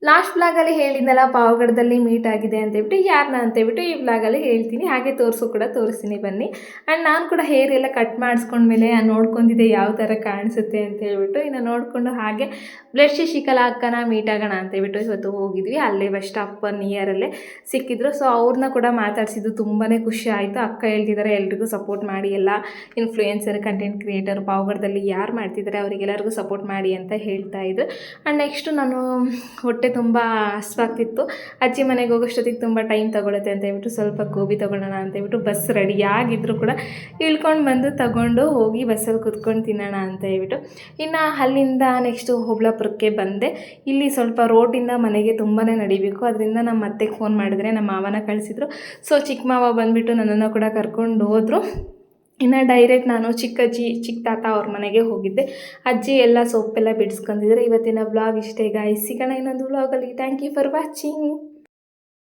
Last ವ್ಲಾಗಲ್ಲಿ ಹೇಳಿದ್ನಲ್ಲ ಪಾವಗಡದಲ್ಲಿ meet ಆಗಿದೆ ಅಂತೇಳ್ಬಿಟ್ಟು, ಯಾರನ್ನ ಅಂತೇಳ್ಬಿಟ್ಟು ಈ ವ್ಲಾಗಲ್ಲಿ ಹೇಳ್ತೀನಿ, ಹಾಗೆ ಕೂಡ ತೋರಿಸ್ತೀನಿ ಬನ್ನಿ. ಆ್ಯಂಡ್ ನಾನು ಕೂಡ ಹೇರ್ ಎಲ್ಲ ಕಟ್ ಮಾಡಿಸ್ಕೊಂಡ್ಮೇಲೆ ನೋಡ್ಕೊಂಡಿದ್ದೆ ಯಾವ ಥರ ಕಾಣಿಸುತ್ತೆ ಅಂತ ಹೇಳ್ಬಿಟ್ಟು. ಇನ್ನು ನೋಡಿಕೊಂಡು ಹಾಗೆ ಬ್ಲಡ್ ಶಶಿಕಲ ಅಕ್ಕನ ಮೀಟ್ ಆಗೋಣ ಅಂತೇಳ್ಬಿಟ್ಟು ಇವತ್ತು ಹೋಗಿದ್ವಿ. ಅಲ್ಲೇ ಬಸ್ ಸ್ಟಾಪ್ ನಿಯರಲ್ಲೇ ಸಿಕ್ಕಿದ್ರು. ಸೊ ಅವ್ರನ್ನ ಕೂಡ ಮಾತಾಡಿಸಿದ್ದು ತುಂಬಾ ಖುಷಿ ಆಯಿತು. ಅಕ್ಕ ಹೇಳ್ತಿದ್ದಾರೆ ಎಲ್ರಿಗೂ ಸಪೋರ್ಟ್ ಮಾಡಿ, ಎಲ್ಲ ಇನ್ಫ್ಲೂಯೆನ್ಸರ್, ಕಂಟೆಂಟ್ ಕ್ರಿಯೇಟರ್ ಪಾವಗಡದಲ್ಲಿ ಯಾರು ಮಾಡ್ತಿದ್ದಾರೆ ಅವರಿಗೆಲ್ಲರಿಗೂ ಸಪೋರ್ಟ್ ಮಾಡಿ ಅಂತ ಹೇಳ್ತಾ ಇದ್ರು. ಆ್ಯಂಡ್ ನೆಕ್ಸ್ಟು ನಾನು ಹೊಟ್ಟೆ ತುಂಬ ಹಸ್ವಾಗ್ತಿತ್ತು. ಅಜ್ಜಿ ಮನೆಗೆ ಹೋಗೋಷ್ಟೊತ್ತಿಗೆ ತುಂಬ ಟೈಮ್ ತೊಗೊಳುತ್ತೆ ಅಂತ ಹೇಳ್ಬಿಟ್ಟು ಸ್ವಲ್ಪ ಗೋಬಿ ತೊಗೊಳ್ಳೋಣ ಅಂತೇಳ್ಬಿಟ್ಟು ಬಸ್ ರೆಡಿಯಾಗಿದ್ದರೂ ಕೂಡ ಇಳ್ಕೊಂಡು ಬಂದು ತಗೊಂಡು ಹೋಗಿ ಬಸ್ಸಲ್ಲಿ ಕುತ್ಕೊಂಡು ತಿನ್ನೋಣ ಅಂತ ಹೇಳ್ಬಿಟ್ಟು ಇನ್ನು ಅಲ್ಲಿಂದ ನೆಕ್ಸ್ಟು ಹೋಬಳಾಪುರಕ್ಕೆ ಬಂದೆ. ಇಲ್ಲಿ ಸ್ವಲ್ಪ ರೋಡಿಂದ ಮನೆಗೆ ತುಂಬಾ ನಡಿಬೇಕು. ಅದರಿಂದ ನಮ್ಮ ಅತ್ತೆಗೆ ಫೋನ್ ಮಾಡಿದ್ರೆ ನಮ್ಮ ಮಾವನ ಕಳಿಸಿದ್ರು. ಸೊ ಚಿಕ್ಕ ಮಾವ ಬಂದುಬಿಟ್ಟು ನನ್ನನ್ನು ಕೂಡ ಕರ್ಕೊಂಡು ಹೋದರು. ಇನ್ನು ಡೈರೆಕ್ಟ್ ನಾನು ಚಿಕ್ಕಜ್ಜಿ ಚಿಕ್ಕ ತಾತ ಅವ್ರ ಮನೆಗೆ ಹೋಗಿದ್ದೆ. ಅಜ್ಜಿ ಎಲ್ಲ ಸೊಪ್ಪೆಲ್ಲ ಬಿಡಿಸ್ಕೊಂಡಿದ್ದಾರೆ. ಇವತ್ತಿನ ವ್ಲಾಗ್ ಇಷ್ಟೇ ಗಾಯ್ಸ್. ಸಿಗೋಣ ಇನ್ನೊಂದು ವ್ಲಾಗಲ್ಲಿ. Thank you for watching.